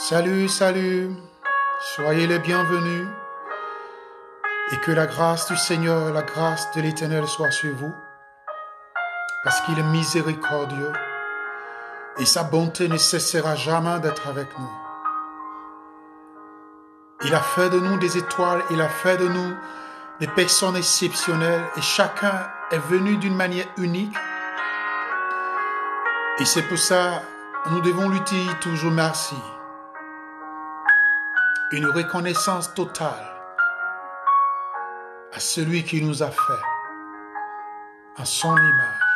Salut, salut, soyez les bienvenus et que la grâce du Seigneur, la grâce de l'Éternel soit sur vous parce qu'il est miséricordieux et sa bonté ne cessera jamais d'être avec nous. Il a fait de nous des étoiles, il a fait de nous des personnes exceptionnelles et chacun est venu d'une manière unique et c'est pour ça que nous devons lui dire toujours merci. Une reconnaissance totale à celui qui nous a fait à son image.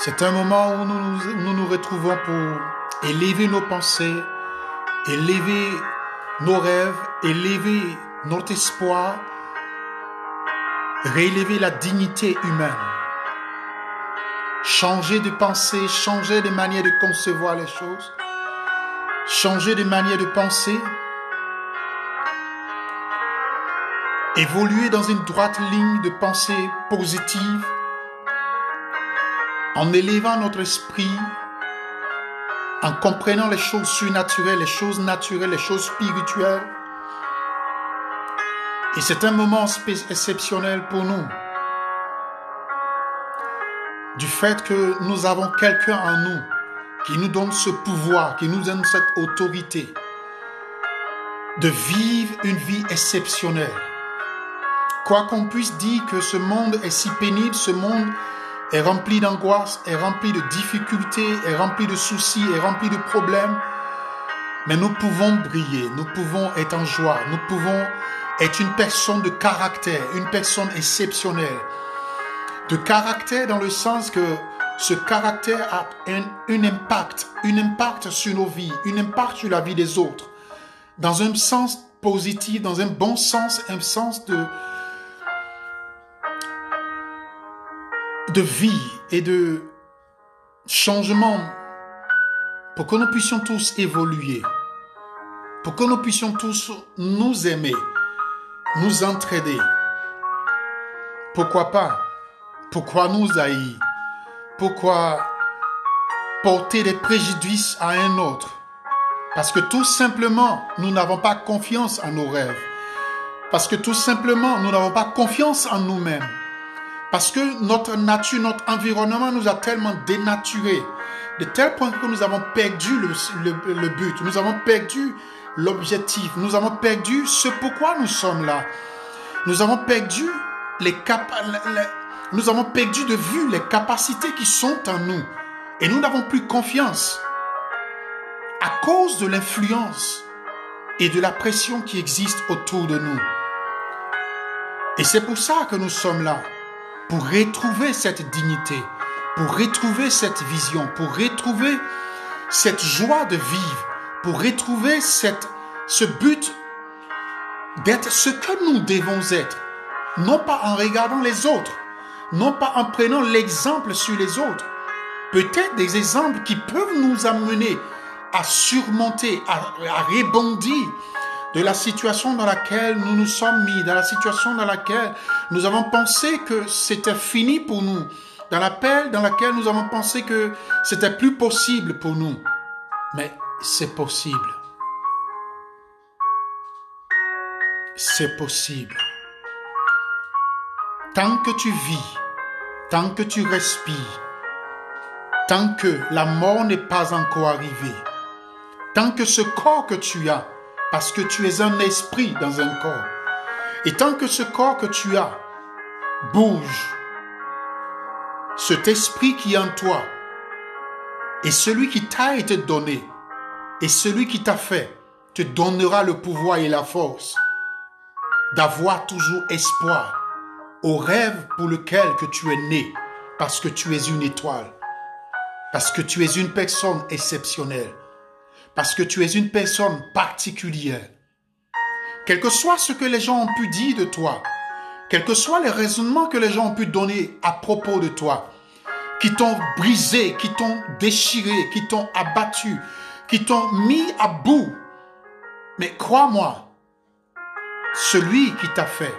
C'est un moment où nous nous retrouvons pour élever nos pensées, élever nos rêves, élever notre espoir, réélever la dignité humaine, changer de pensée, changer de manière de concevoir les choses, changer de manière de penser, évoluer dans une droite ligne de pensée positive, en élevant notre esprit, en comprenant les choses surnaturelles, les choses naturelles, les choses spirituelles. Et c'est un moment exceptionnel pour nous. Du fait que nous avons quelqu'un en nous qui nous donne ce pouvoir, qui nous donne cette autorité de vivre une vie exceptionnelle. Quoi qu'on puisse dire que ce monde est si pénible, ce monde est rempli d'angoisse, est rempli de difficultés, est rempli de soucis, est rempli de problèmes. Mais nous pouvons briller, nous pouvons être en joie, nous pouvons être une personne de caractère, une personne exceptionnelle. De caractère dans le sens que ce caractère a un impact sur nos vies, un impact sur la vie des autres. Dans un sens positif, dans un bon sens, un sens de vie et de changement pour que nous puissions tous évoluer, pour que nous puissions tous nous aimer, nous entraider. Pourquoi pas? Pourquoi nous haïr? Pourquoi porter des préjudices à un autre? Parce que tout simplement, nous n'avons pas confiance en nos rêves. Parce que tout simplement, nous n'avons pas confiance en nous-mêmes. Parce que notre nature, notre environnement nous a tellement dénaturés, de tel point que nous avons perdu le but, nous avons perdu l'objectif, nous avons perdu ce pourquoi nous sommes là. Nous avons perdu nous avons perdu de vue les capacités qui sont en nous. Et nous n'avons plus confiance à cause de l'influence et de la pression qui existe autour de nous. Et c'est pour ça que nous sommes là. Pour retrouver cette dignité, pour retrouver cette vision, pour retrouver cette joie de vivre, pour retrouver ce but d'être ce que nous devons être, non pas en regardant les autres, non pas en prenant l'exemple sur les autres, peut-être des exemples qui peuvent nous amener à surmonter, à rebondir de la situation dans laquelle nous nous sommes mis, dans la situation dans laquelle nous avons pensé que c'était fini pour nous, dans laquelle nous avons pensé que c'était plus possible pour nous. Mais c'est possible. C'est possible. Tant que tu vis, tant que tu respires, tant que la mort n'est pas encore arrivée, tant que ce corps que tu as, parce que tu es un esprit dans un corps, Et tant que ce corps que tu as bouge, cet esprit qui est en toi, et celui qui t'a été donné, et celui qui t'a fait, te donnera le pouvoir et la force d'avoir toujours espoir au rêve pour lequel que tu es né, parce que tu es une étoile, parce que tu es une personne exceptionnelle, parce que tu es une personne particulière. Quel que soit ce que les gens ont pu dire de toi, quels que soient les raisonnements que les gens ont pu donner à propos de toi, qui t'ont brisé, qui t'ont déchiré, qui t'ont abattu, qui t'ont mis à bout, mais crois-moi, celui qui t'a fait,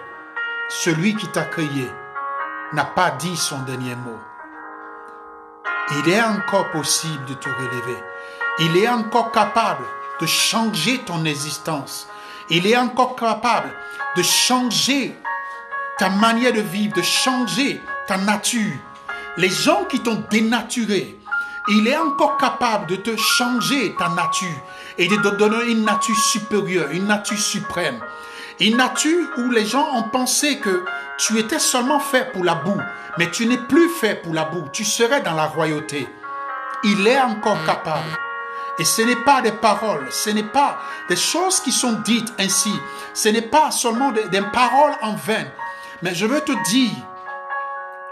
celui qui t'a créé, n'a pas dit son dernier mot. Il est encore possible de te relever. Il est encore capable de changer ton existence. Il est encore capable de changer ta manière de vivre, de changer ta nature. Les gens qui t'ont dénaturé, il est encore capable de te changer ta nature et de te donner une nature supérieure, une nature suprême. Une nature où les gens ont pensé que tu étais seulement fait pour la boue, mais tu n'es plus fait pour la boue, tu serais dans la royauté. Il est encore capable. Et ce n'est pas des paroles, ce n'est pas des choses qui sont dites ainsi, ce n'est pas seulement des paroles en vain. Mais je veux te dire,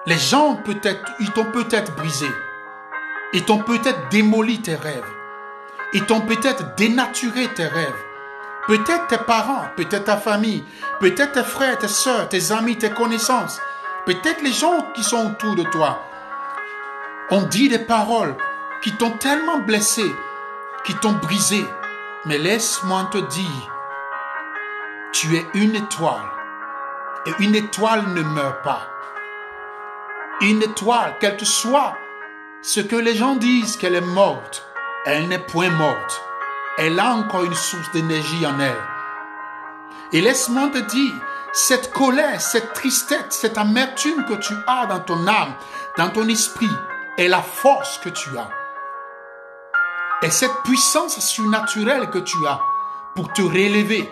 les gens peut-être, ils t'ont peut-être brisé, ils t'ont peut-être démoli tes rêves, ils t'ont peut-être dénaturé tes rêves. Peut-être tes parents, peut-être ta famille, peut-être tes frères, tes soeurs, tes amis, tes connaissances, peut-être les gens qui sont autour de toi ont dit des paroles qui t'ont tellement blessé, qui t'ont brisé. Mais laisse-moi te dire, tu es une étoile. Et une étoile ne meurt pas. Une étoile, quel que soit ce que les gens disent qu'elle est morte, elle n'est point morte. Elle a encore une source d'énergie en elle. Et laisse-moi te dire, cette colère, cette tristesse, cette amertume que tu as dans ton âme, dans ton esprit, est la force que tu as. Et cette puissance surnaturelle que tu as pour te relever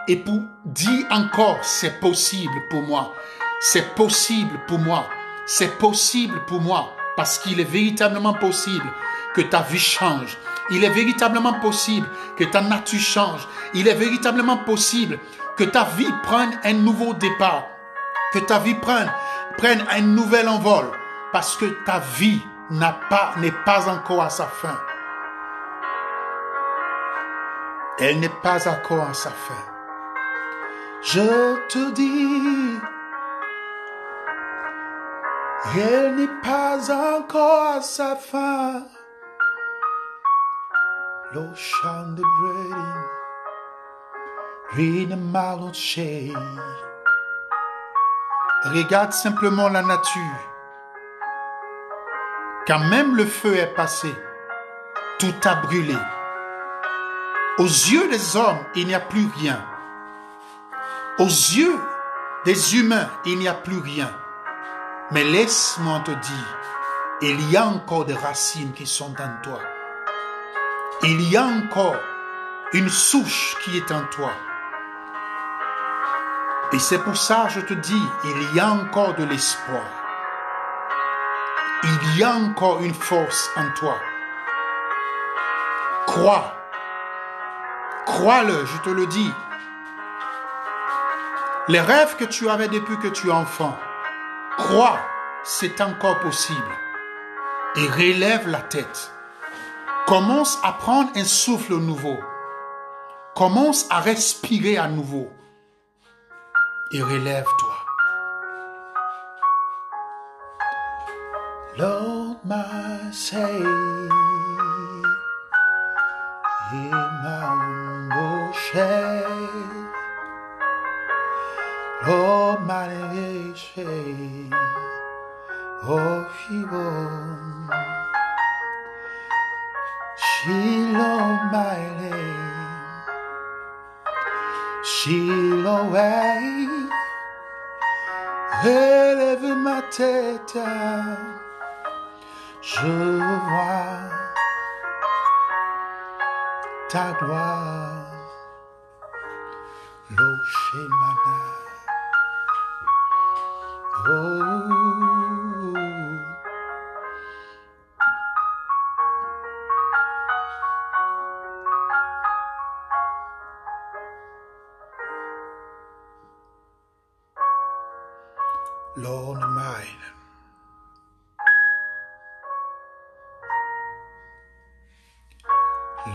et pour dire encore, c'est possible pour moi, c'est possible pour moi, c'est possible pour moi, parce qu'il est véritablement possible que ta vie change. Il est véritablement possible que ta nature change. Il est véritablement possible que ta vie prenne un nouveau départ, que ta vie prenne un nouvel envol, parce que ta vie n'est pas encore à sa fin. Elle n'est pas encore à sa fin. Je te dis, elle n'est pas encore à sa fin. L'ocean de breeding, read the mallow shade. Regarde simplement la nature. Quand même le feu est passé, tout a brûlé. Aux yeux des hommes, il n'y a plus rien. Aux yeux des humains, il n'y a plus rien. Mais laisse-moi te dire, il y a encore des racines qui sont en toi. Il y a encore une souche qui est en toi. Et c'est pour ça que je te dis, il y a encore de l'espoir. Il y a encore une force en toi. Crois. Crois-le, je te le dis. Les rêves que tu avais depuis que tu es enfant, crois, c'est encore possible. Et relève la tête. Commence à prendre un souffle nouveau. Commence à respirer à nouveau. Et relève-toi. Lord, my Savior, in my humble shade. Lord, my nation of evil. Shiloh, my name. Shiloh, relève ma tête. Je vois ta gloire. L'Oshemana. Lord mine.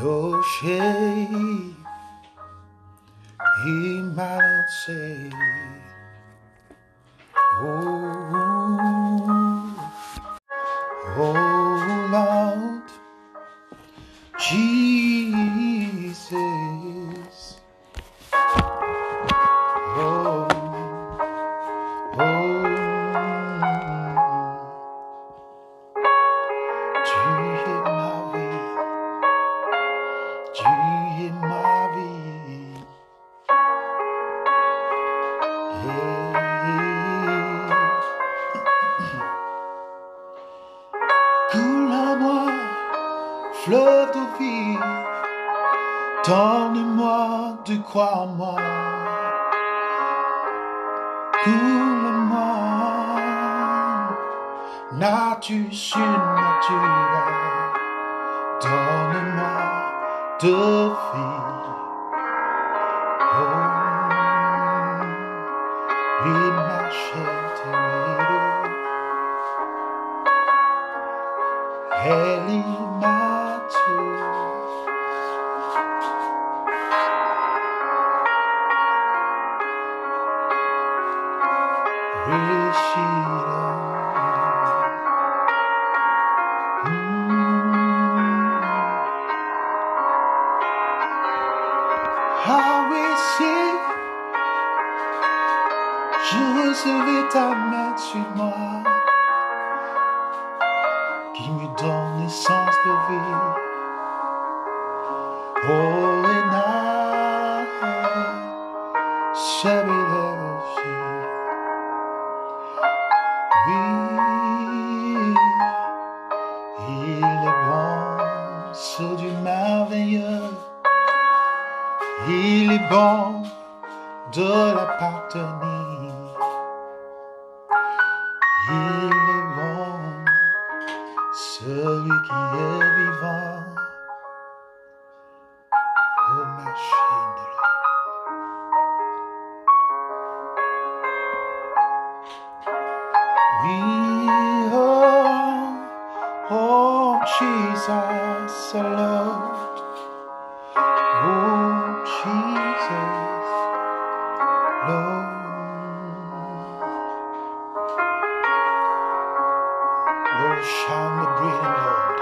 Lord shade, he might not say, oh Lord, Jesus, oh. Coule à moi, fleuve de vie, donne-moi de croire en moi. Coule-moi, nature surnaturelle, donne-moi de vie. Oh, rimachete, Elimatu, Rishira, Hawishi, je recevais ta main sur moi, qui me donne l'essence de vie. Oh, and I shall be there aussi. Oui, il est bon, c'est du merveilleux. Il est bon de l'appartenir. Il est bon, celui qui est vivant. Oh, ma chaîne de l'or. Oui, oh, Jesus, Lord. Oh, Jesus, Lord. Lord, shine the breathing Lord.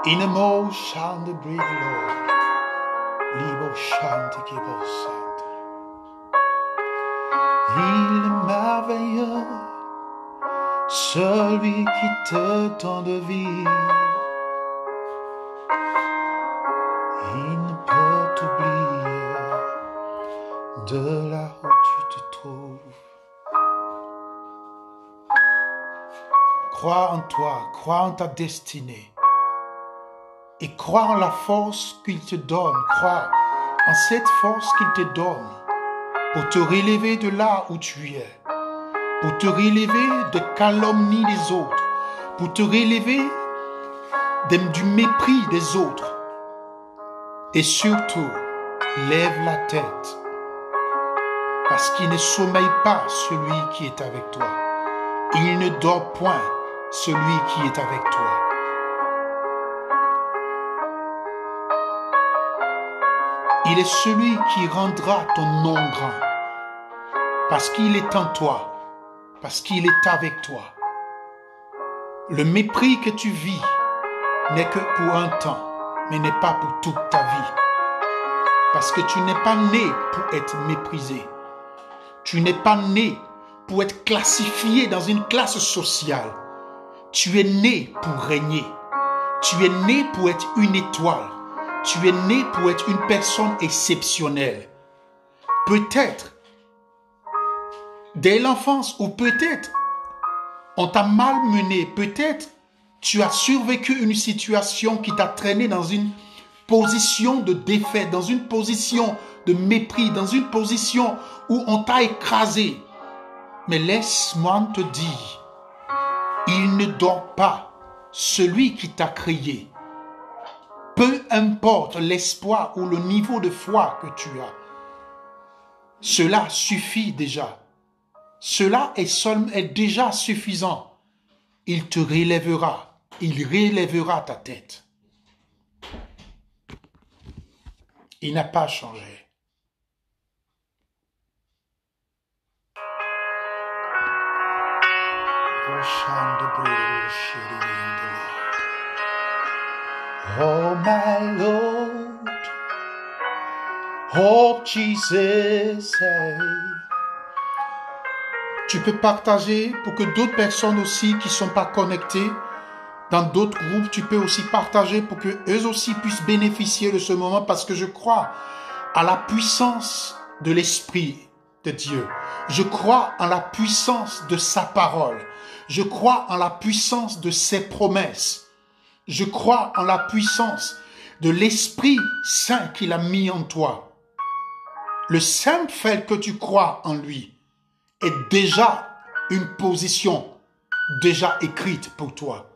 In a more shine the breathing Lord. Libo chante qui vous sente. Il est merveilleux, celui qui te donne vie. Il ne peut t'oublier de là où tu te trouves. Crois en toi, crois en ta destinée. Et crois en la force qu'il te donne, crois en cette force qu'il te donne pour te relever de là où tu es, pour te relever de calomnie des autres, pour te relever du mépris des autres. Et surtout, lève la tête, parce qu'il ne sommeille pas celui qui est avec toi. Il ne dort point celui qui est avec toi. Il est celui qui rendra ton nom grand, parce qu'il est en toi, parce qu'il est avec toi. Le mépris que tu vis n'est que pour un temps, mais n'est pas pour toute ta vie. Parce que tu n'es pas né pour être méprisé. Tu n'es pas né pour être classifié dans une classe sociale. Tu es né pour régner. Tu es né pour être une étoile. Tu es né pour être une personne exceptionnelle. Peut-être, dès l'enfance, ou peut-être, on t'a malmené. Peut-être, tu as survécu une situation qui t'a traîné dans une position de défaite, dans une position de mépris, dans une position où on t'a écrasé. Mais laisse-moi te dire, il ne dort pas celui qui t'a créé. Peu importe l'espoir ou le niveau de foi que tu as, cela suffit déjà. Cela est déjà suffisant. Il te relèvera. Il relèvera ta tête. Il n'a pas changé. Oh my Lord, oh Jesus. Tu peux partager pour que d'autres personnes aussi qui ne sont pas connectées dans d'autres groupes, tu peux aussi partager pour que eux aussi puissent bénéficier de ce moment, parce que je crois à la puissance de l'Esprit de Dieu. Je crois en la puissance de sa parole. Je crois en la puissance de ses promesses. Je crois en la puissance de l'Esprit Saint qu'il a mis en toi. Le simple fait que tu crois en lui est déjà une position déjà écrite pour toi.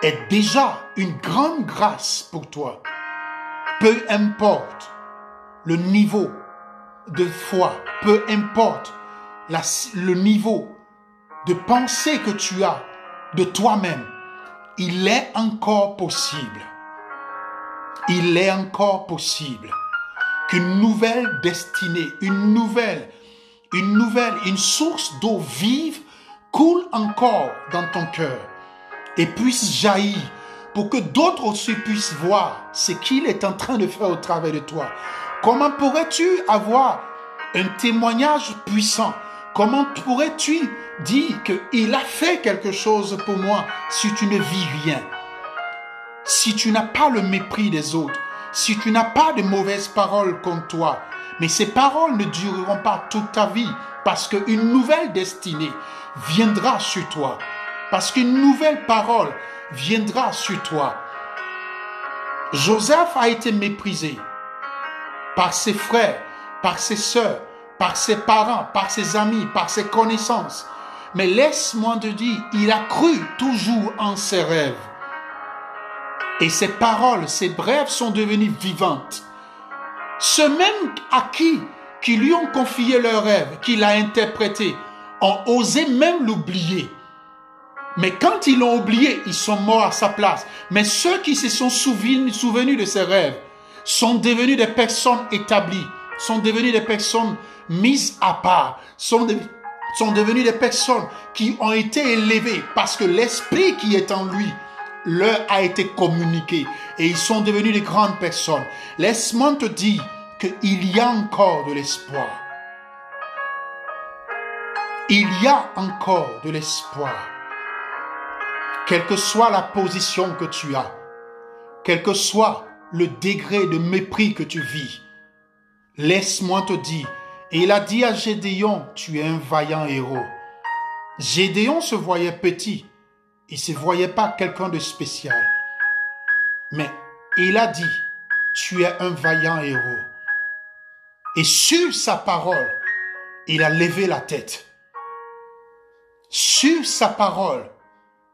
Est déjà une grande grâce pour toi. Peu importe le niveau de foi, peu importe le niveau de pensée que tu as de toi-même, il est encore possible. Il est encore possible qu'une nouvelle destinée, une source d'eau vive coule encore dans ton cœur et puisse jaillir pour que d'autres aussi puissent voir ce qu'il est en train de faire au travers de toi. Comment pourrais-tu avoir un témoignage puissant? Comment pourrais-tu dire qu'il a fait quelque chose pour moi si tu ne vis rien? Si tu n'as pas le mépris des autres, si tu n'as pas de mauvaises paroles contre toi, mais ces paroles ne dureront pas toute ta vie, parce qu'une nouvelle destinée viendra sur toi, parce qu'une nouvelle parole viendra sur toi. Joseph a été méprisé par ses frères, par ses sœurs, par ses parents, par ses amis, par ses connaissances. Mais laisse-moi te dire, il a cru toujours en ses rêves. Et ses paroles, ses rêves sont devenus vivantes. Ceux même à qui lui ont confié leurs rêves, qu'il a interprétés, ont osé même l'oublier. Mais quand ils l'ont oublié, ils sont morts à sa place. Mais ceux qui se sont souvenus de ses rêves sont devenus des personnes établies, sont devenus des personnes mises à part, sont devenus des personnes qui ont été élevées parce que l'esprit qui est en lui leur a été communiqué et ils sont devenus des grandes personnes. Laisse-moi te dire qu'il y a encore de l'espoir. Il y a encore de l'espoir. Quelle que soit la position que tu as, quel que soit le degré de mépris que tu vis, laisse-moi te dire, et il a dit à Gédéon, tu es un vaillant héros. Gédéon se voyait petit, il ne se voyait pas quelqu'un de spécial. Mais il a dit, tu es un vaillant héros. Et sur sa parole, il a levé la tête. Sur sa parole,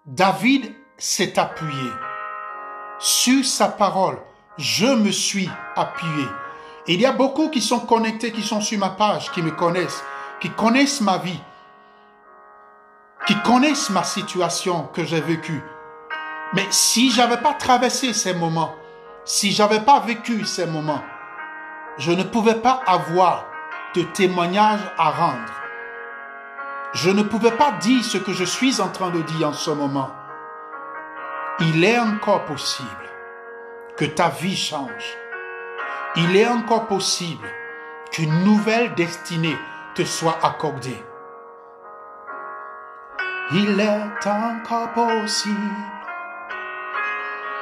David s'est appuyé. Sur sa parole, je me suis appuyé. Et il y a beaucoup qui sont connectés, qui sont sur ma page, qui me connaissent, qui connaissent ma vie, qui connaissent ma situation que j'ai vécue. Mais si je n'avais pas traversé ces moments, si je n'avais pas vécu ces moments, je ne pouvais pas avoir de témoignage à rendre. Je ne pouvais pas dire ce que je suis en train de dire en ce moment. Il est encore possible que ta vie change. Il est encore possible qu'une nouvelle destinée te soit accordée. Il est encore possible,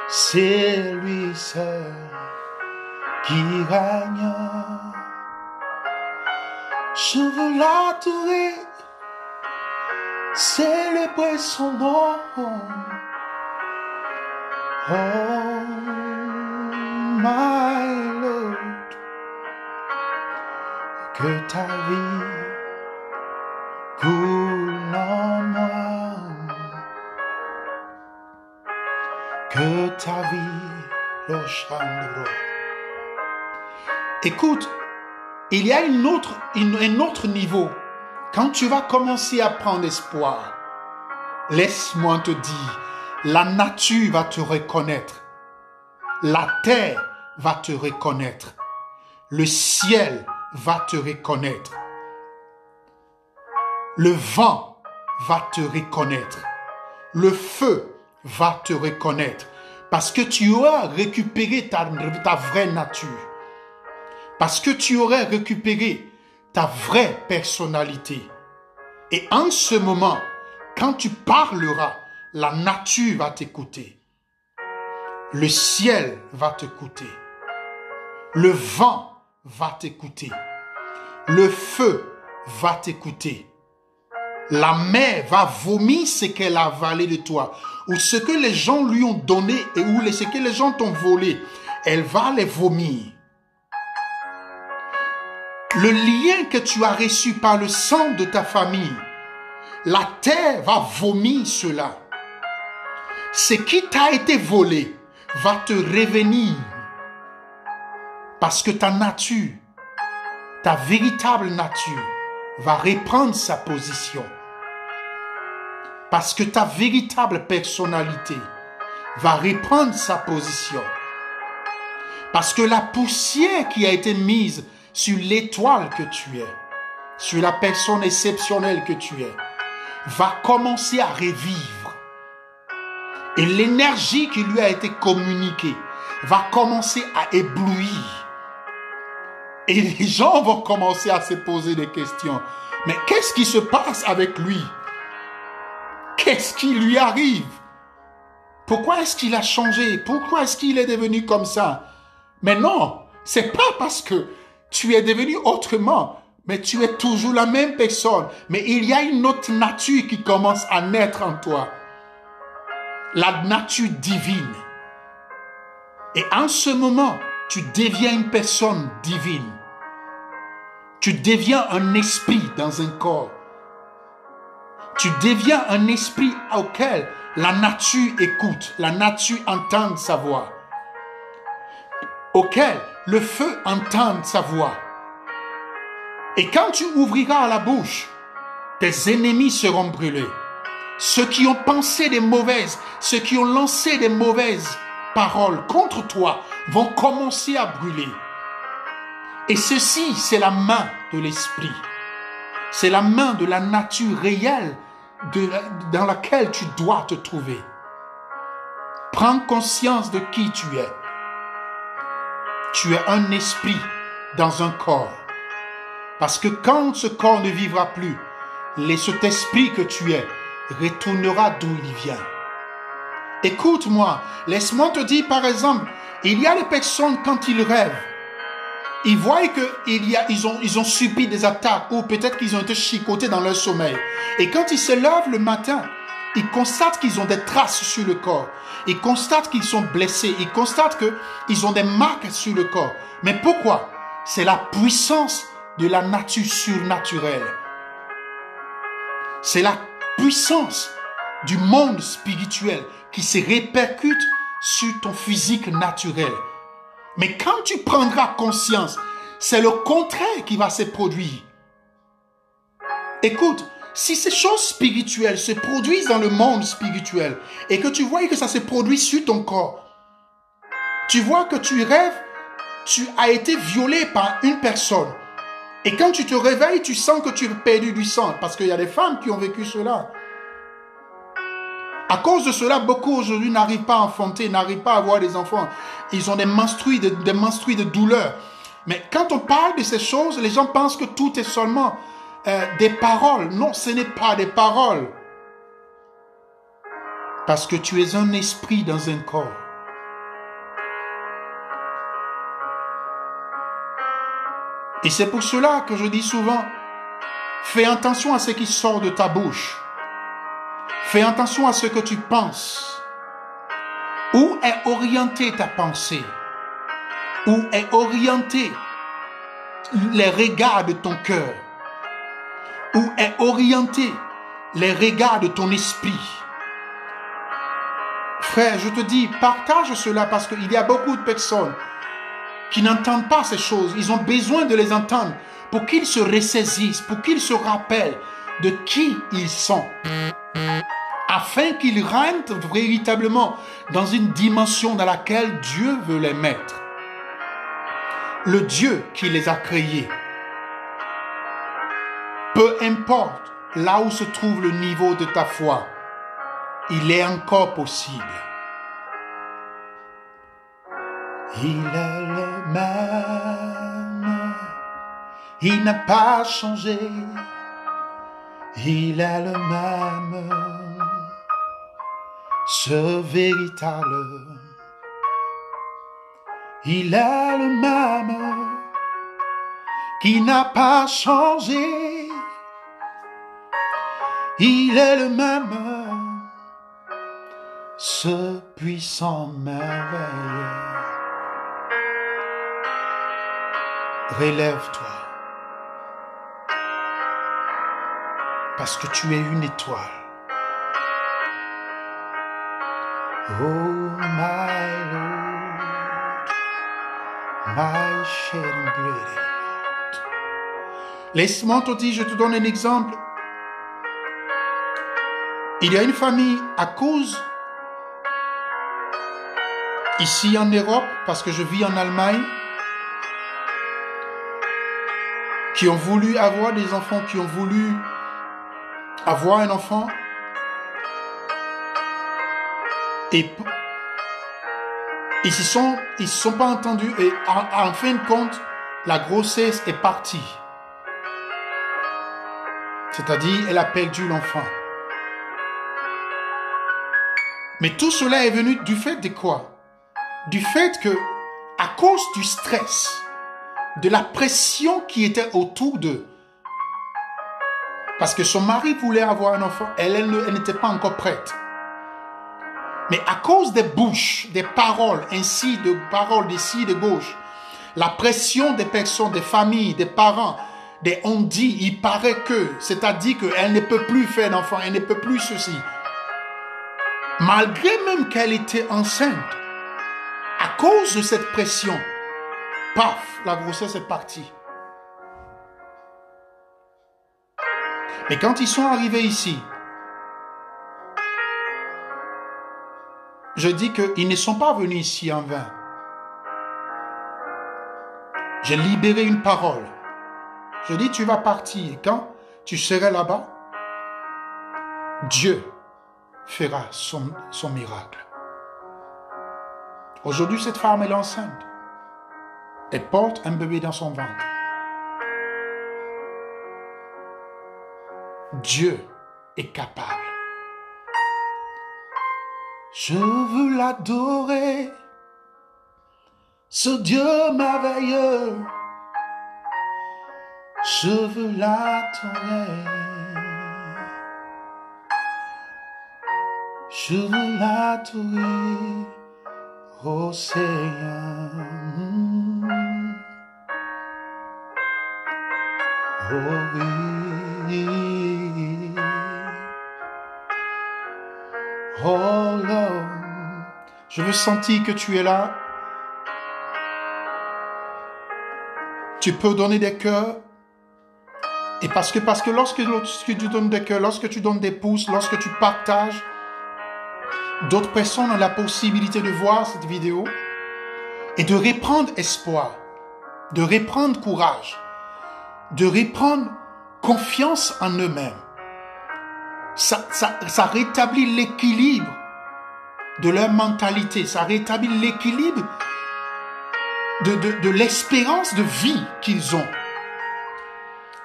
c'est lui seul qui règne. Je veux l'adorer, célébrer son nom. Oh my Lord, que ta vie ta vie, lo chandro. Écoute, il y a un autre niveau. Quand tu vas commencer à prendre espoir, laisse-moi te dire, la nature va te reconnaître. La terre va te reconnaître. Le ciel va te reconnaître. Le vent va te reconnaître. Le feu va te reconnaître. Parce que tu auras récupéré ta vraie nature. Parce que tu aurais récupéré ta vraie personnalité. Et en ce moment, quand tu parleras, la nature va t'écouter. Le ciel va t'écouter. Le vent va t'écouter. Le feu va t'écouter. La mer va vomir ce qu'elle a avalé de toi. Ou ce que les gens lui ont donné ou ce que les gens t'ont volé. Elle va les vomir. Le lien que tu as reçu par le sang de ta famille, la terre va vomir cela. Ce qui t'a été volé va te revenir. Parce que ta nature, ta véritable nature, va reprendre sa position. Parce que ta véritable personnalité va reprendre sa position. Parce que la poussière qui a été mise sur l'étoile que tu es, sur la personne exceptionnelle que tu es, va commencer à revivre. Et l'énergie qui lui a été communiquée va commencer à éblouir. Et les gens vont commencer à se poser des questions. Mais qu'est-ce qui se passe avec lui? Qu'est-ce qui lui arrive? Pourquoi est-ce qu'il a changé? Pourquoi est-ce qu'il est devenu comme ça? Mais non, c'est pas parce que tu es devenu autrement, mais tu es toujours la même personne. Mais il y a une autre nature qui commence à naître en toi. La nature divine. Et en ce moment, tu deviens une personne divine. Tu deviens un esprit dans un corps. Tu deviens un esprit auquel la nature écoute, la nature entend sa voix. Auquel le feu entend sa voix. Et quand tu ouvriras la bouche, tes ennemis seront brûlés. Ceux qui ont pensé des mauvaises, ceux qui ont lancé des mauvaises paroles contre toi vont commencer à brûler. Et ceci, c'est la main de l'esprit. C'est la main de la nature réelle dans laquelle tu dois te trouver. Prends conscience de qui tu es. Tu es un esprit dans un corps. Parce que quand ce corps ne vivra plus, cet esprit que tu es retournera d'où il vient. Écoute-moi, laisse-moi te dire par exemple, il y a des personnes quand ils rêvent, ils voient qu'ils ont subi des attaques ou peut-être qu'ils ont été chicotés dans leur sommeil. Et quand ils se lèvent le matin, ils constatent qu'ils ont des traces sur le corps. Ils constatent qu'ils sont blessés. Ils constatent qu'ils ont des marques sur le corps. Mais pourquoi? C'est la puissance de la nature surnaturelle. C'est la puissance du monde spirituel qui se répercute sur ton physique naturel. Mais quand tu prendras conscience, c'est le contraire qui va se produire. Écoute, si ces choses spirituelles se produisent dans le monde spirituel et que tu vois que ça se produit sur ton corps, tu vois que tu rêves, tu as été violé par une personne. Et quand tu te réveilles, tu sens que tu as perdu du sang. Parce qu'il y a des femmes qui ont vécu cela. À cause de cela, beaucoup aujourd'hui n'arrivent pas à enfanter, n'arrivent pas à avoir des enfants. Ils ont des menstrues de douleur. Mais quand on parle de ces choses, les gens pensent que tout est seulement des paroles. Non, ce n'est pas des paroles. Parce que tu es un esprit dans un corps. Et c'est pour cela que je dis souvent, fais attention à ce qui sort de ta bouche. Fais attention à ce que tu penses. Où est orientée ta pensée? Où est orienté les regards de ton cœur? Où est orienté les regards de ton esprit? Frère, je te dis, partage cela parce qu'il y a beaucoup de personnes qui n'entendent pas ces choses. Ils ont besoin de les entendre pour qu'ils se ressaisissent, pour qu'ils se rappellent de qui ils sont, afin qu'ils rentrent véritablement dans une dimension dans laquelle Dieu veut les mettre. Le Dieu qui les a créés. Peu importe là où se trouve le niveau de ta foi, il est encore possible. Il est le même, il n'a pas changé, il est le même, ce véritable. Il est le même, qui n'a pas changé, il est le même, ce puissant merveilleux. Relève-toi, parce que tu es une étoile. Oh my Lord, my shedding blood. Laisse-moi te dire, je te donne un exemple. Il y a une famille à cause, ici en Europe, parce que je vis en Allemagne, qui ont voulu avoir des enfants, qui ont voulu avoir un enfant. Et ils se sont pas entendus. Et en fin de compte, la grossesse est partie. C'est-à-dire, elle a perdu l'enfant. Mais tout cela est venu du fait de quoi? Du fait que, à cause du stress, de la pression qui était autour d'eux, parce que son mari voulait avoir un enfant, elle n'était pas encore prête. Mais à cause des bouches, des paroles, ainsi de paroles d'ici, de gauche, la pression des personnes, des familles, des parents, des on dit, il paraît que, c'est-à-dire qu'elle ne peut plus faire d'enfant, elle ne peut plus ceci. Malgré même qu'elle était enceinte, à cause de cette pression, paf, la grossesse est partie. Mais quand ils sont arrivés ici, je dis qu'ils ne sont pas venus ici en vain. J'ai libéré une parole. Je dis, tu vas partir. Et quand tu seras là-bas, Dieu fera son miracle. Aujourd'hui, cette femme est enceinte. Elle porte un bébé dans son ventre. Dieu est capable. Je veux l'adorer, ce Dieu merveilleux. Je veux l'adorer. Je veux l'adorer, oh Seigneur. Oh oui. Oh Lord. Je veux sentir que tu es là. Tu peux donner des cœurs. Et parce que lorsque tu donnes des cœurs, lorsque tu donnes des pouces, lorsque tu partages, d'autres personnes ont la possibilité de voir cette vidéo et de reprendre espoir, de reprendre courage, de reprendre confiance en eux-mêmes. Ça rétablit l'équilibre de leur mentalité, ça rétablit l'équilibre de l'espérance de vie qu'ils ont.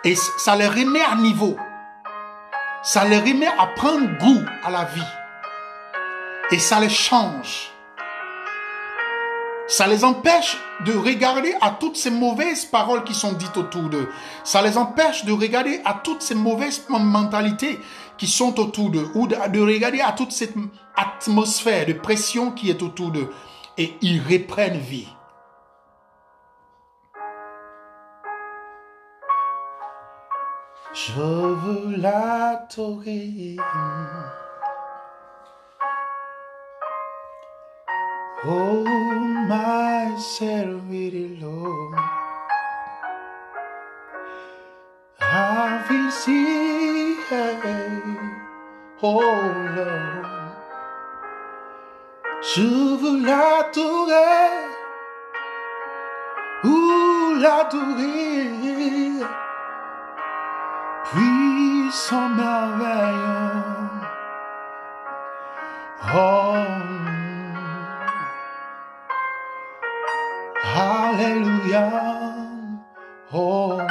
Et ça les remet à niveau. Ça les remet à prendre goût à la vie. Et ça les change. Ça les empêche de regarder à toutes ces mauvaises paroles qui sont dites autour d'eux. Ça les empêche de regarder à toutes ces mauvaises mentalités qui sont autour d'eux. Ou de regarder à toute cette atmosphère de pression qui est autour d'eux. Et ils reprennent vie. Je veux l'adorer. Oh, my servitor Lord, I visit, oh Lord, je veux l'adorer, ou l'adorer, puissant merveilleux, oh, Hallelujah, oh Lord,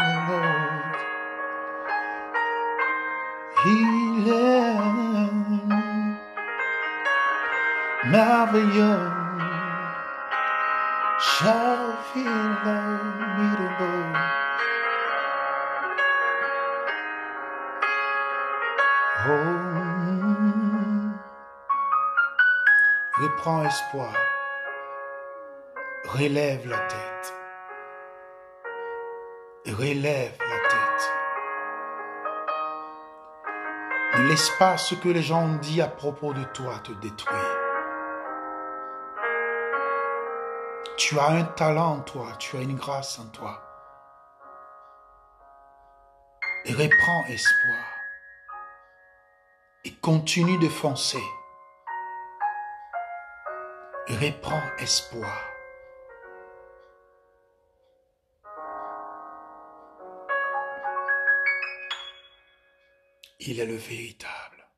il est merveilleux, shall feel unbeatable. Oh, reprends espoir, relève la tête, relève la tête. Ne laisse pas ce que les gens ont dit à propos de toi te détruire. Tu as un talent en toi, tu as une grâce en toi. Et reprends espoir. Et continue de foncer. Et reprends espoir. Il est le véritable.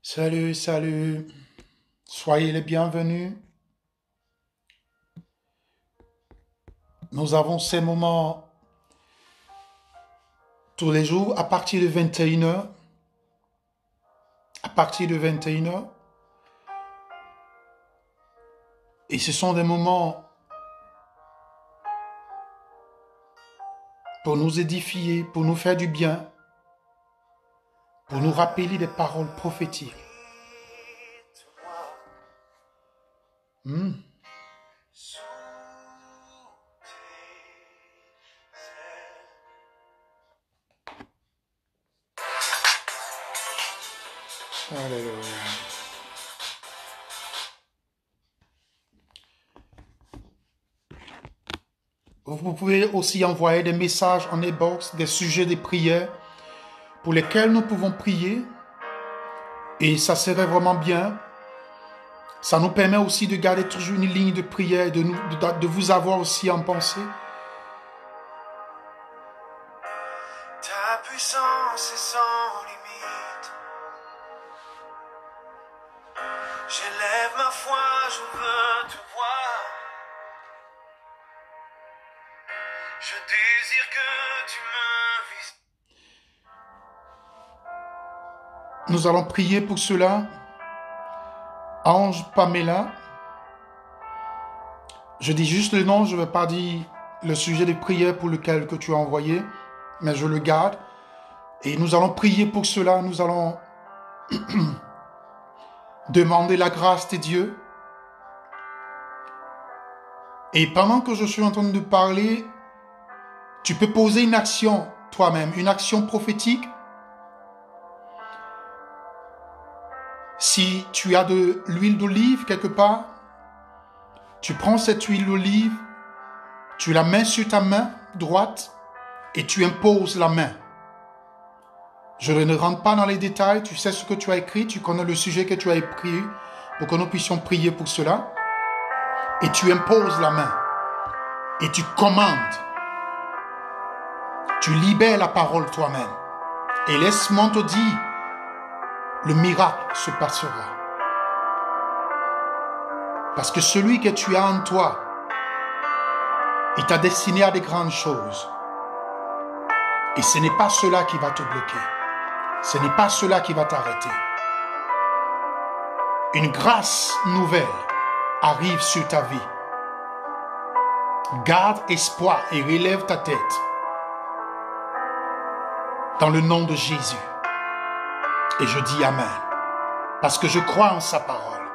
Salut, salut. Soyez les bienvenus. Nous avons ces moments tous les jours à partir de 21h. À partir de 21h. Et ce sont des moments pour nous édifier, pour nous faire du bien, pour nous rappeler des paroles prophétiques. Alléluia. Vous pouvez aussi envoyer des messages en inbox, des sujets de prière pour lesquels nous pouvons prier. Et ça serait vraiment bien. Ça nous permet aussi de garder toujours une ligne de prière et de vous avoir aussi en pensée. Ta puissance est sans limite. J'élève ma foi, je veux te voir. Je désire que tu me visites. Nous allons prier pour cela. Ange Pamela. Je dis juste le nom, je ne vais pas dire le sujet de prière pour lequel que tu as envoyé, mais je le garde. Et nous allons prier pour cela. Nous allons demander la grâce de Dieu. Et pendant que je suis en train de parler, tu peux poser une action toi-même, une action prophétique. Si tu as de l'huile d'olive quelque part, tu prends cette huile d'olive, tu la mets sur ta main droite et tu imposes la main. Je ne rentre pas dans les détails, tu sais ce que tu as écrit, tu connais le sujet que tu as écrit pour que nous puissions prier pour cela. Et tu imposes la main et tu commandes. Tu libères la parole toi-même. Et laisse-moi te dire, le miracle se passera. Parce que celui que tu as en toi, il t'a destiné à des grandes choses. Et ce n'est pas cela qui va te bloquer. Ce n'est pas cela qui va t'arrêter. Une grâce nouvelle arrive sur ta vie. Garde espoir et relève ta tête. Dans le nom de Jésus. Et je dis Amen. Parce que je crois en sa parole.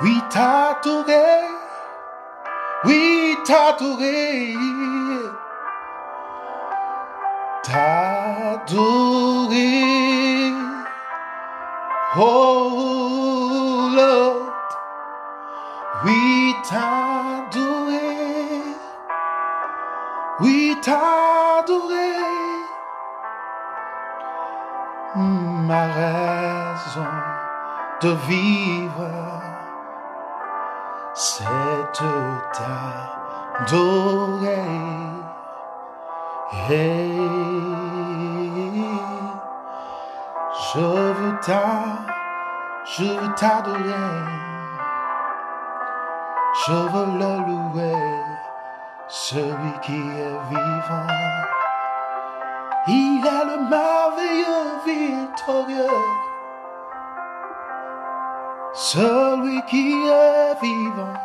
Oui, t'adorer. Oui, oui, t'adorer, t'adorer, oh Lord, oui, t'adorer, oui, t'adorer, ma raison de vivre, c'est de t'adorer. Hey, je veux t'adorer, je veux le louer, celui qui est vivant. Il est le merveilleux victorieux, celui qui est vivant.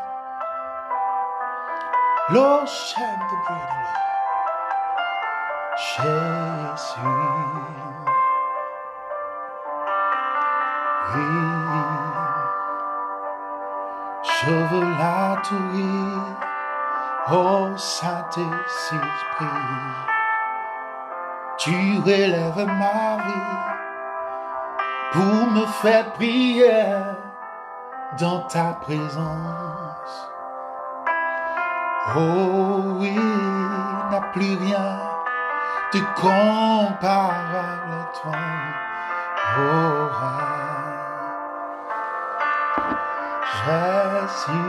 Lord, shine the bread, Lord. Jésus, oui, je veux l'adorer, oh Saint-Esprit. Tu relèves ma vie pour me faire prier dans ta présence. Oh oui, il n'a plus rien de comparable à toi. Oh Jésus,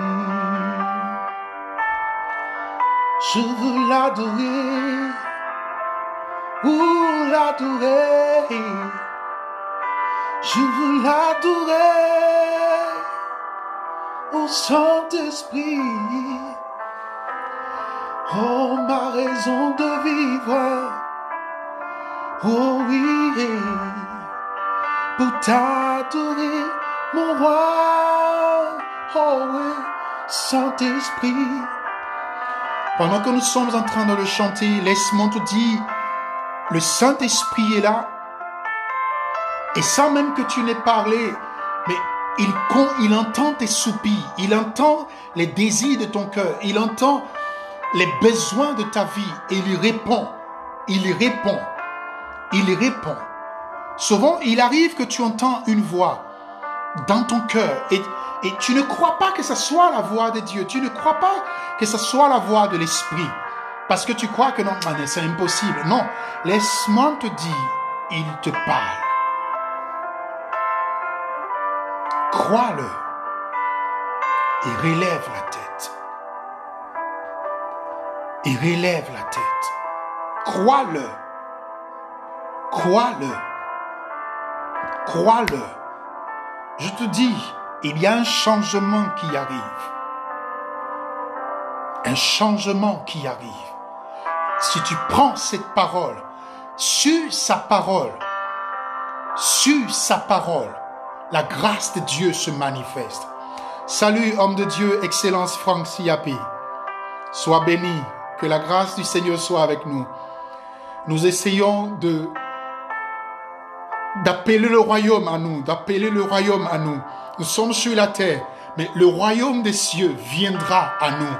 je veux l'adorer. L'adorer, je veux l'adorer, au Saint-Esprit, oh ma raison de vivre, oh oui, pour t'adorer, mon roi, oh oui, Saint-Esprit. Pendant que nous sommes en train de le chanter, laisse-moi te dire, le Saint-Esprit est là, et sans même que tu n'aies parlé, mais il entend tes soupirs, il entend les désirs de ton cœur, il entend les besoins de ta vie, et il répond. Souvent, il arrive que tu entends une voix dans ton cœur, et tu ne crois pas que ce soit la voix de Dieu, tu ne crois pas que ce soit la voix de l'Esprit, parce que tu crois que non, c'est impossible. Non, laisse-moi te dire, il te parle. Crois-le et relève la tête. Et relève la tête. Crois-le. Crois-le. Crois-le. Je te dis, il y a un changement qui arrive. Un changement qui arrive. Si tu prends cette parole, sur sa parole, la grâce de Dieu se manifeste. Salut, homme de Dieu, Excellence Franck Siapi. Sois béni, que la grâce du Seigneur soit avec nous. Nous essayons d'appeler le royaume à nous, Nous sommes sur la terre, mais le royaume des cieux viendra à nous.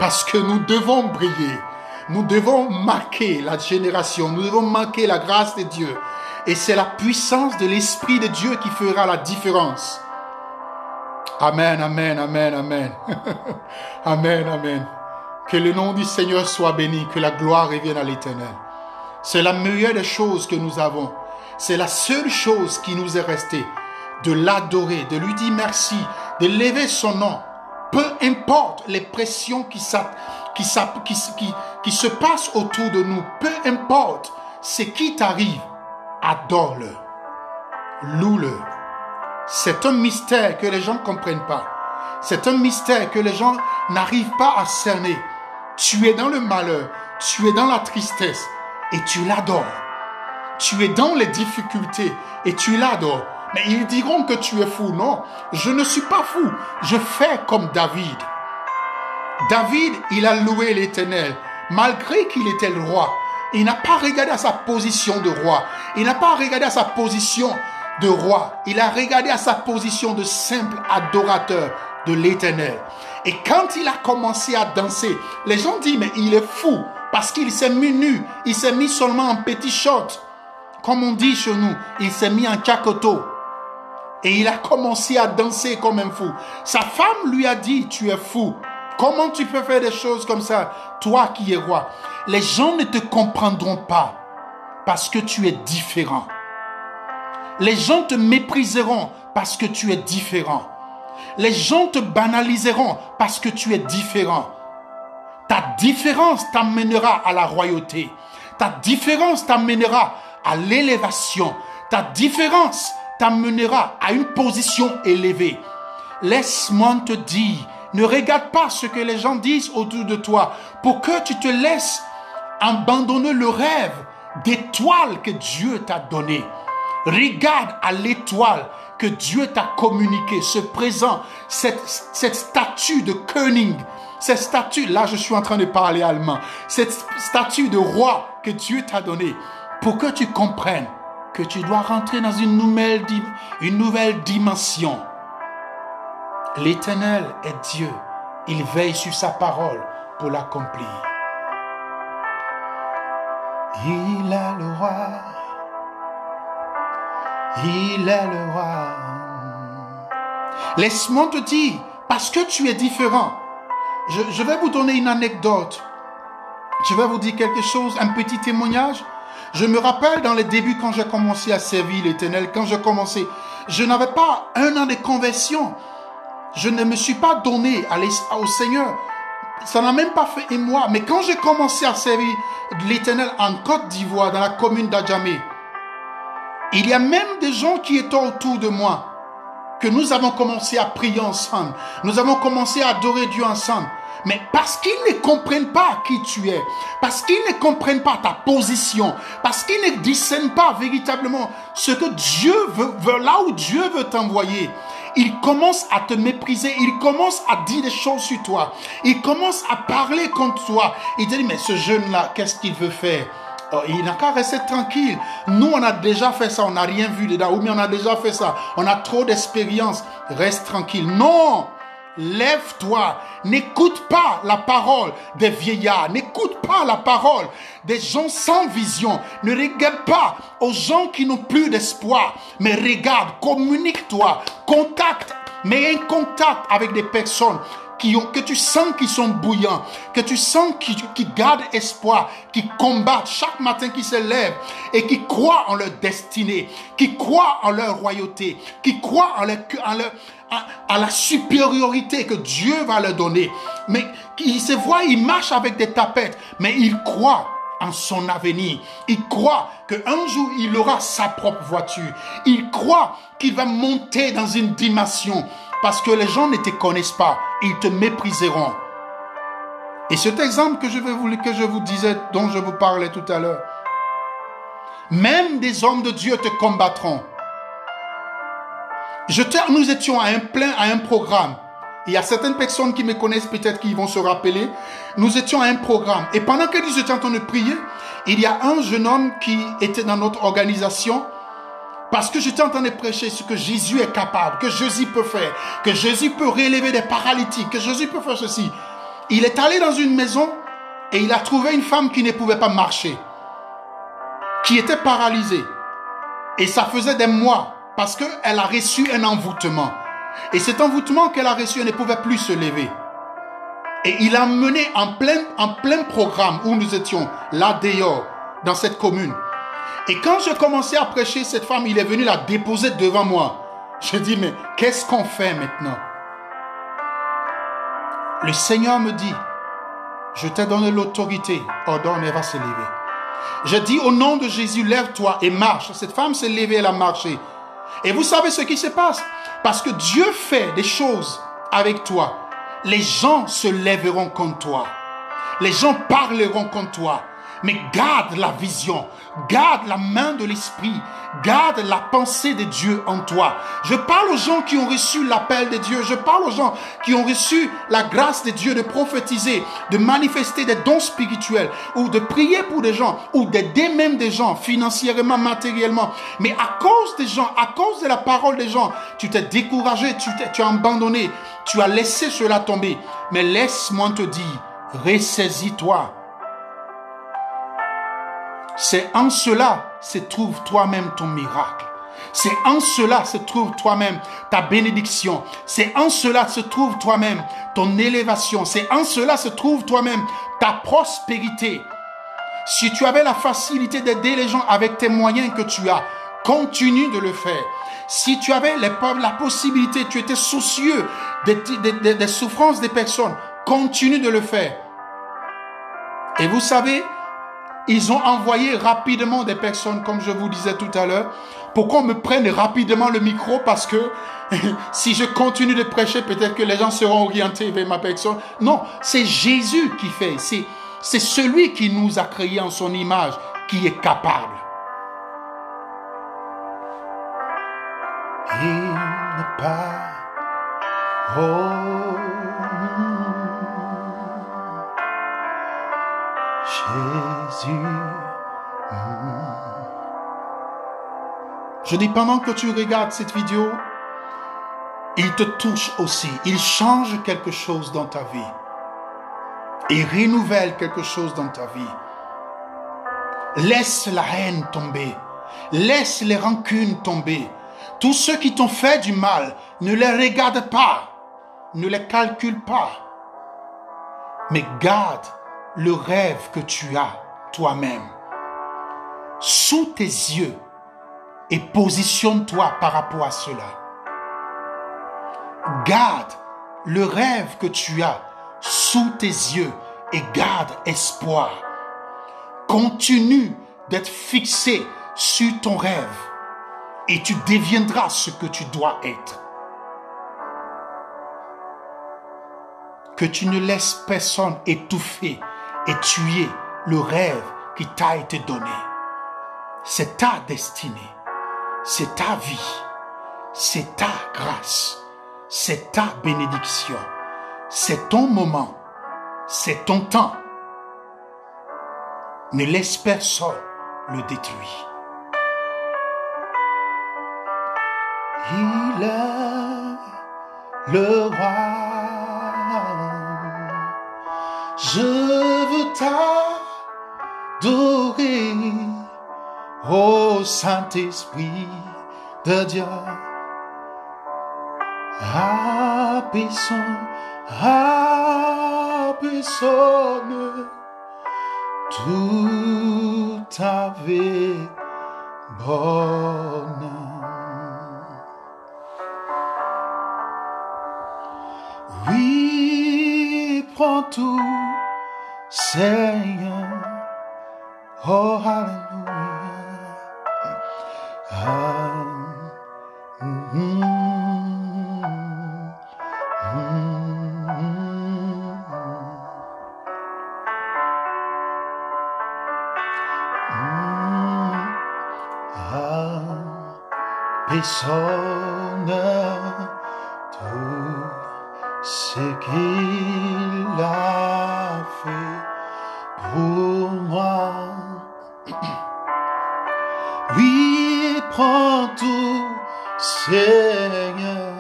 Parce que nous devons briller. Nous devons marquer la génération. Nous devons marquer la grâce de Dieu. Et c'est la puissance de l'Esprit de Dieu qui fera la différence. Amen, amen, amen, amen. Amen, amen. Que le nom du Seigneur soit béni. Que la gloire revienne à l'Éternel. C'est la meilleure des choses que nous avons. C'est la seule chose qui nous est restée. De l'adorer, de lui dire merci, de lever son nom. Peu importe les pressions qui se passent autour de nous, peu importe ce qui t'arrive, adore-le, loue-le. C'est un mystère que les gens ne comprennent pas. C'est un mystère que les gens n'arrivent pas à cerner. Tu es dans le malheur, tu es dans la tristesse et tu l'adores. Tu es dans les difficultés et tu l'adores. Mais ils diront que tu es fou. Non, je ne suis pas fou. Je fais comme David. David, il a loué l'Éternel. Malgré qu'il était le roi, il n'a pas regardé à sa position de roi. Il n'a pas regardé à sa position de roi. Il a regardé à sa position de simple adorateur de l'Éternel. Et quand il a commencé à danser, les gens disent, mais il est fou, parce qu'il s'est mis nu, il s'est mis seulement en petit short. Comme on dit chez nous, il s'est mis en tchakoto. Et il a commencé à danser comme un fou. Sa femme lui a dit, tu es fou. Comment tu peux faire des choses comme ça, toi qui es roi? Les gens ne te comprendront pas parce que tu es différent. Les gens te mépriseront parce que tu es différent. Les gens te banaliseront parce que tu es différent. Ta différence t'amènera à la royauté. Ta différence t'amènera à l'élévation. Ta différence t'amènera à une position élevée. Laisse-moi te dire, ne regarde pas ce que les gens disent autour de toi pour que tu te laisses abandonner le rêve d'étoile que Dieu t'a donné. Regarde à l'étoile que Dieu t'a communiqué, ce présent, cette statue de König, cette statue, là je suis en train de parler allemand, cette statue de roi que Dieu t'a donné pour que tu comprennes que tu dois rentrer dans une nouvelle dimension. L'Éternel est Dieu. Il veille sur sa parole pour l'accomplir. Il est le roi. Il est le roi. Laisse-moi te dire, parce que tu es différent, je vais vous donner une anecdote. Je vais vous dire quelque chose, un petit témoignage. Je me rappelle dans les débuts quand j'ai commencé à servir l'Éternel, quand j'ai commencé, je n'avais pas un an de conversion. Je ne me suis pas donné au Seigneur. Ça n'a même pas fait un mois. Mais quand j'ai commencé à servir l'Éternel en Côte d'Ivoire, dans la commune d'Adjamé, il y a même des gens qui étaient autour de moi, que nous avons commencé à prier ensemble. Nous avons commencé à adorer Dieu ensemble. Mais parce qu'ils ne comprennent pas qui tu es, parce qu'ils ne comprennent pas ta position, parce qu'ils ne discernent pas véritablement ce que Dieu veut là où Dieu veut t'envoyer, ils commencent à te mépriser, ils commencent à dire des choses sur toi, ils commencent à parler contre toi. Ils te disent, mais ce jeune-là, qu'est-ce qu'il veut faire? Oh, il n'a qu'à rester tranquille. Nous, on a déjà fait ça, on n'a rien vu dedans. Ou bien on a déjà fait ça, on a trop d'expérience. Reste tranquille. Non! Lève-toi, n'écoute pas la parole des vieillards, n'écoute pas la parole des gens sans vision, ne regarde pas aux gens qui n'ont plus d'espoir, mais regarde, communique-toi, contacte, mets un contact avec des personnes que tu sens qui sont bouillants, que tu sens qui gardent espoir, qui combattent chaque matin, qui se lèvent et qui croient en leur destinée, qui croient en leur royauté, qui croient à la supériorité que Dieu va leur donner. Mais ils se voient, ils marchent avec des tapettes, mais ils croient en son avenir. Il croit qu'un jour, il aura sa propre voiture. Il croit qu'il va monter dans une dimension. Parce que les gens ne te connaissent pas. Ils te mépriseront. Et cet exemple que je vous disais, dont je vous parlais tout à l'heure, même des hommes de Dieu te combattront. Nous étions à un programme. Il y a certaines personnes qui me connaissent peut-être qui vont se rappeler. Nous étions à un programme. Et pendant que nous étions en train de prier, il y a un jeune homme qui était dans notre organisation. Parce que j'étais en train de prêcher ce que Jésus est capable, que Jésus peut faire, que Jésus peut relever des paralytiques, que Jésus peut faire ceci. Il est allé dans une maison et il a trouvé une femme qui ne pouvait pas marcher, qui était paralysée. Et ça faisait des mois parce qu'elle a reçu un envoûtement. Et cet envoûtement qu'elle a reçu, elle ne pouvait plus se lever. Et il a mené en plein programme où nous étions, là dehors, dans cette commune. Et quand je commençais à prêcher, cette femme, il est venu la déposer devant moi. Je dis, mais qu'est-ce qu'on fait maintenant? Le Seigneur me dit, je t'ai donné l'autorité, ordonne, elle va se lever. Je dis, au nom de Jésus, lève-toi et marche. Cette femme s'est levée, elle a marché. Et vous savez ce qui se passe? Parce que Dieu fait des choses avec toi. Les gens se lèveront contre toi. Les gens parleront contre toi. Mais garde la vision, garde la main de l'Esprit, garde la pensée de Dieu en toi. Je parle aux gens qui ont reçu l'appel de Dieu, je parle aux gens qui ont reçu la grâce de Dieu de prophétiser, de manifester des dons spirituels, ou de prier pour des gens, ou d'aider même des gens, financièrement, matériellement. Mais à cause des gens, à cause de la parole des gens, tu t'es découragé, tu as abandonné, tu as laissé cela tomber. Mais laisse-moi te dire, ressaisis-toi. C'est en cela se trouve toi-même ton miracle. C'est en cela se trouve toi-même ta bénédiction. C'est en cela se trouve toi-même ton élévation. C'est en cela se trouve toi-même ta prospérité. Si tu avais la facilité d'aider les gens avec tes moyens que tu as, continue de le faire. Si tu avais la possibilité, tu étais soucieux des souffrances des personnes, continue de le faire. Et vous savez, ils ont envoyé rapidement des personnes, comme je vous disais tout à l'heure, pour qu'on me prenne rapidement le micro, parce que si je continue de prêcher, peut-être que les gens seront orientés vers ma personne. Non, c'est Jésus qui fait. C'est celui qui nous a créés en son image, qui est capable. Il n'est pas Jésus. Je dis, pendant que tu regardes cette vidéo, il te touche aussi. Il change quelque chose dans ta vie. Il renouvelle quelque chose dans ta vie. Laisse la haine tomber. Laisse les rancunes tomber. Tous ceux qui t'ont fait du mal, ne les regarde pas. Ne les calcule pas. Mais garde le rêve que tu as toi-même sous tes yeux et positionne-toi par rapport à cela. Garde le rêve que tu as sous tes yeux et garde espoir. Continue d'être fixé sur ton rêve et tu deviendras ce que tu dois être. Que tu ne laisses personne étouffer et tuer le rêve qui t'a été donné. C'est ta destinée, c'est ta vie, c'est ta grâce, c'est ta bénédiction, c'est ton moment, c'est ton temps. Ne laisse personne le détruire. Il est le roi. Je veux t'adorer, ô Saint-Esprit de Dieu. À personne, tout avait bonne. Oui, prends tout, Seigneur. Oh, hallelujah. Personne, tout ce qu'il a fait pour moi. Oui, prends tout, Seigneur.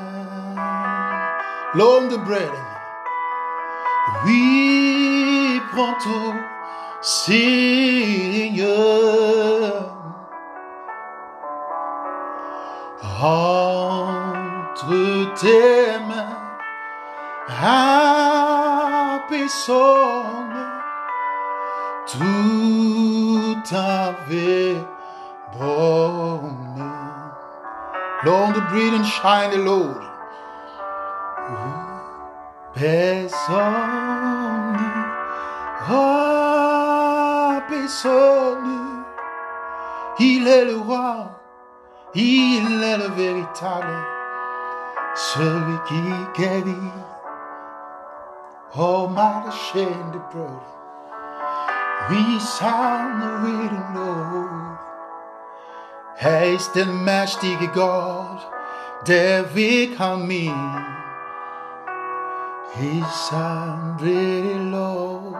Long the bread. Oui, prends tout, Seigneur. Entre tes mains, à personne, tout avait bonne. Long the breathe and shine the Lord. Personne, à personne, il est le roi. Il est le véritable, celui qui guérit. Oh, my shame the brother. We sound the rhythm, Lord. Hij is de machtige God, der Weg aan mij. He sound really Lord.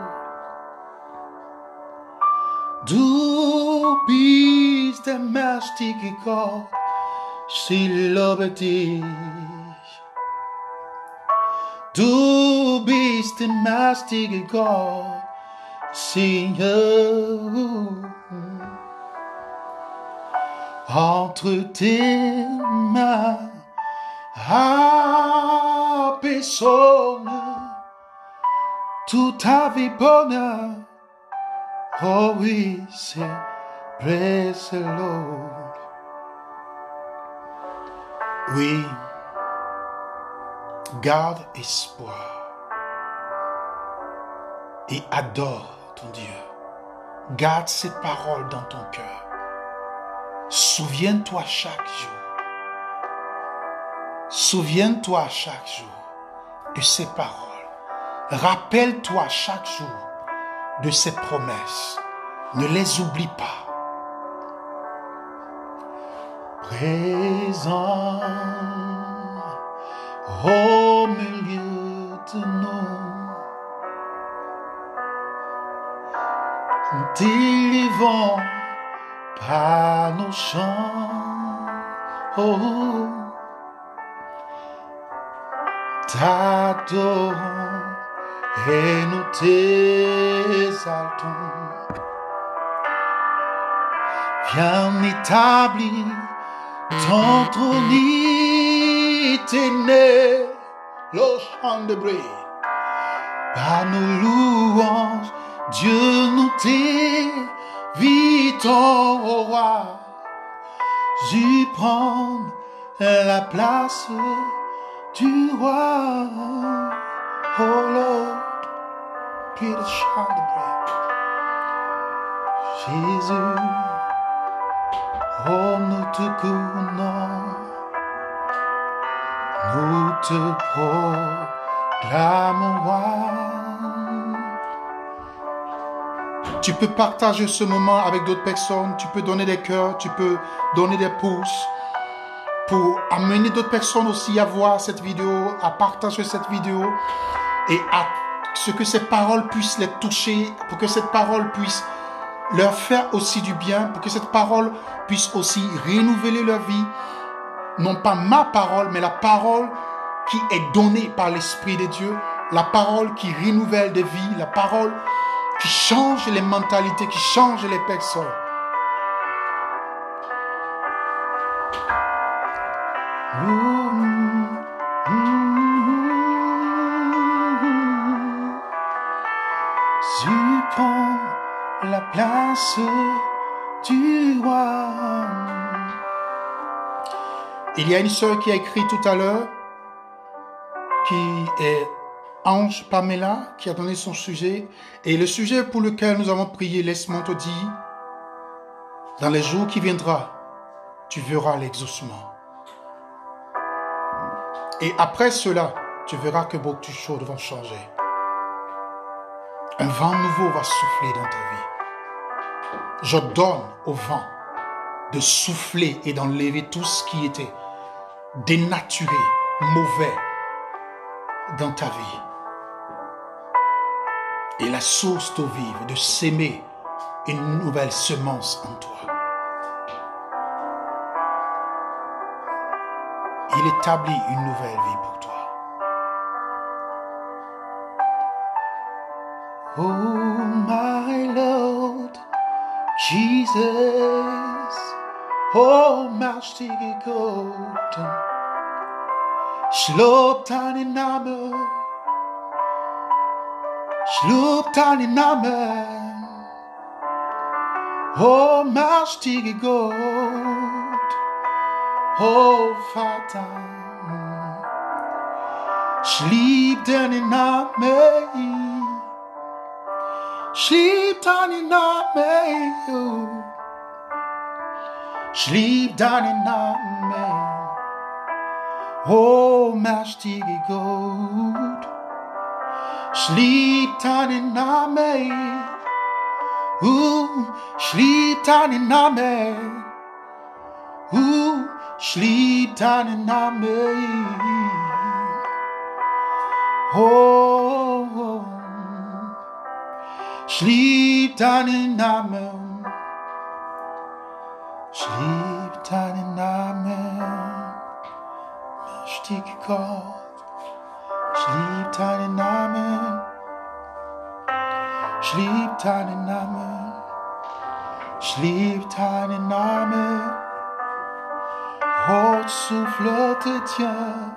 Du bist der mächtige Gott, sie lobe dich. Du bist der mächtige Gott, Seigneur. Entre tes mains, à personne, tout ta vie bonheur. Oh oui, c'est praise the Lord. Oui, garde espoir et adore ton Dieu. Garde ces paroles dans ton cœur. Souviens-toi chaque jour. Souviens-toi chaque jour de ces paroles. Rappelle-toi chaque jour de ses promesses. Ne les oublie pas. Présent au milieu de nous, délivrant par nos chants, oh, t'adorons et nous t'exaltons. Viens établir ton trône éternel, le chant de bruit. Par nos louanges, Dieu nous t'invitons au roi. J'y prends la place du roi. Oh Lord, puis le chant de bruit. Jésus, oh nous te couronnons, nous te proclamons roi. Tu peux partager ce moment avec d'autres personnes, tu peux donner des cœurs, tu peux donner des pouces pour amener d'autres personnes aussi à voir cette vidéo, à partager cette vidéo et à ce que ces paroles puissent les toucher, pour que cette parole puisse leur faire aussi du bien, pour que cette parole puisse aussi renouveler leur vie. Non pas ma parole, mais la parole qui est donnée par l'Esprit de Dieu, la parole qui renouvelle des vies, la parole qui change les mentalités, qui change les personnes. Tu prends la place du roi. Il y a une sœur qui a écrit tout à l'heure, qui est Ange Pamela, qui a donné son sujet. Et le sujet pour lequel nous avons prié, laisse-moi te dire, dans les jours qui viendront, tu verras l'exaucement. Et après cela, tu verras que beaucoup de choses vont changer. Un vent nouveau va souffler dans ta vie. Je donne au vent de souffler et d'enlever tout ce qui était dénaturé, mauvais dans ta vie. Et la source d'eau vive, de s'aimer une nouvelle semence en toi. Il établit une nouvelle vie pour toi. Oh my Lord Jesus, oh Master God, sloop deine Namen, sloop deine Namen, oh Master God, oh Vater, sleep deine Namen. Sleep deine Namen, sleep deine Namen, oh mächtige Gott. Sleep deine Namen, Schlieb deinen Namen. Schlieb deinen Namen. Oh, schlieb deinen Namen. Schlieb deinen Namen. Mächtiger Gott. Schlieb deinen Namen. Schlieb deinen Namen. Schlieb deinen Namen. Oh, souffle de Dieu.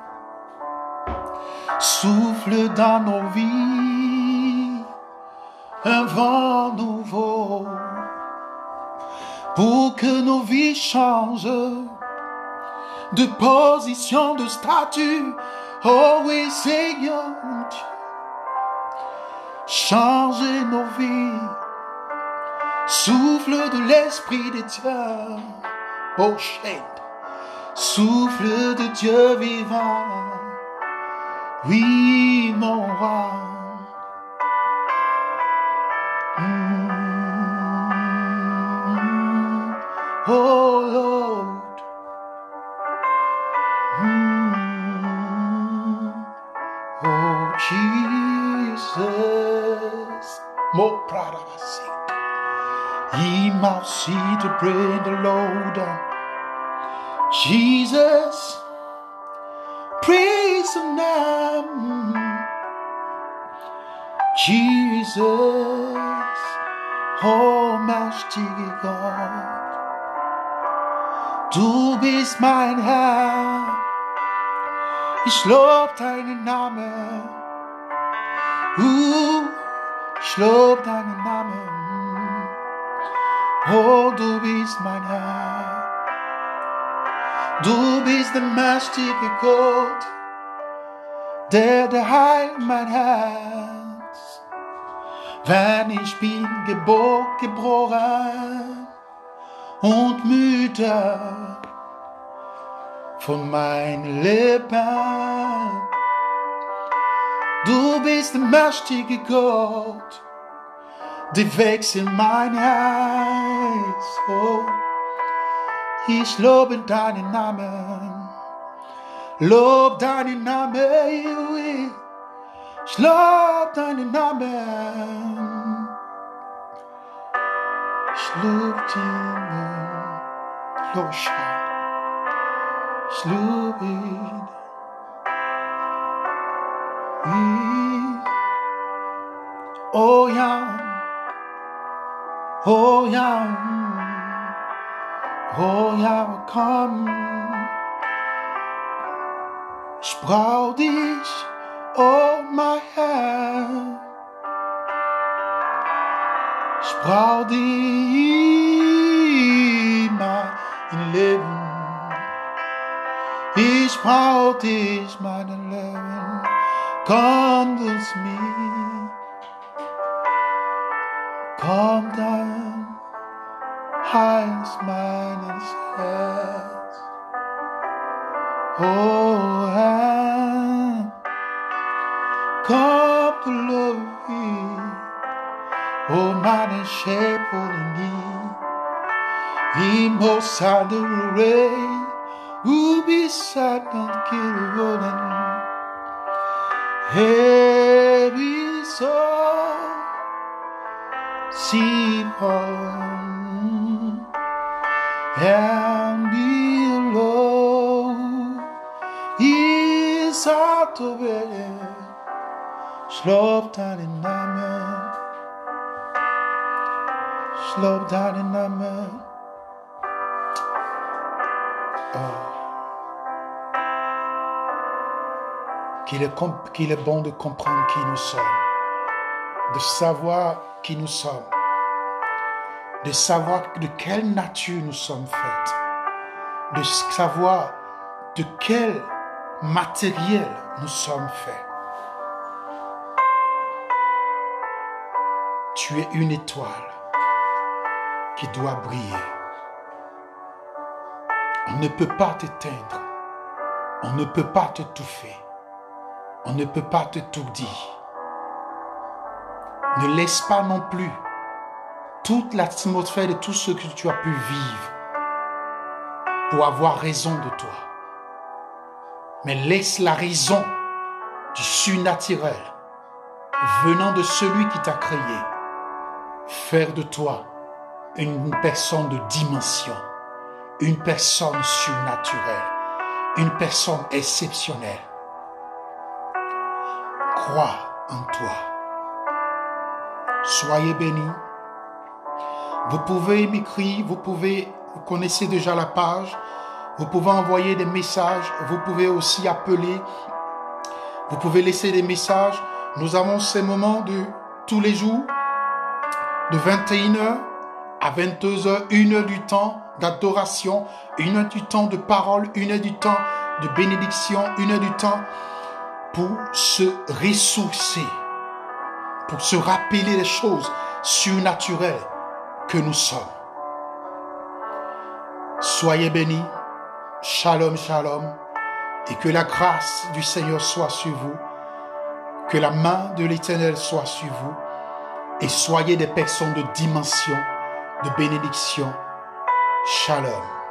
Souffle dans nos vies un vent nouveau pour que nos vies changent de position, de statut. Oh oui, Seigneur mon Dieu, changez nos vies. Souffle de l'Esprit de Dieu, oh chef, souffle de Dieu vivant. Oui, mon roi. Oh Lord. Oh Jesus. More proud of us. Ye must see to bring the Lord. Jesus. Praise the name, Jesus, Almighty God. Du bist mein Herr, ich lob deinen Namen. Ich lob deinen Namen. Oh, du bist mein Herr. Du bist der mächtige Gott, der heilt mein Herz. Wenn ich bin gebrochen und müde von meinem Leben. Du bist der mächtige Gott, der wächst in mein Herz. Oh. Ich lobe deinen Namen, lob deinen Namen, ich lob deinen Namen, ich lob ihn, ich lob ihn, oh ja, oh ja. Oh ja, komm, ich brauch dich, oh mein Herr. Ich brauch dich, mein Leben. Ich brauch dich, mein Leben. Komm zu mir, komm dann. Heils meines Herz, oh Herr, komm du Lovi, oh meine Schäferin, wie muss adoré, ubisat und kilwonen, heavy soul, see and below is out of it. Slope deinen Namen, slope deinen Namen. Oh. Qu'il est bon de comprendre qui nous sommes, de savoir qui nous sommes, de savoir de quelle nature nous sommes faits, de savoir de quel matériel nous sommes faits. Tu es une étoile qui doit briller. On ne peut pas t'éteindre, on ne peut pas t'étouffer, on ne peut pas t'étourdir. Ne laisse pas non plus toute l'atmosphère de tout ce que tu as pu vivre pour avoir raison de toi. Mais laisse la raison du surnaturel venant de celui qui t'a créé faire de toi une personne de dimension, une personne surnaturelle, une personne exceptionnelle. Crois en toi. Soyez bénis. Vous pouvez m'écrire, vous connaissez déjà la page, vous pouvez envoyer des messages, vous pouvez aussi appeler, vous pouvez laisser des messages. Nous avons ces moments de tous les jours, de 21h à 22h, 1 heure du temps d'adoration, 1 heure du temps de parole, 1 heure du temps de bénédiction, 1 heure du temps pour se ressourcer, pour se rappeler les choses surnaturelles que nous sommes. Soyez bénis. Shalom, shalom. Et que la grâce du Seigneur soit sur vous. Que la main de l'Éternel soit sur vous. Et soyez des personnes de dimension, de bénédiction. Shalom.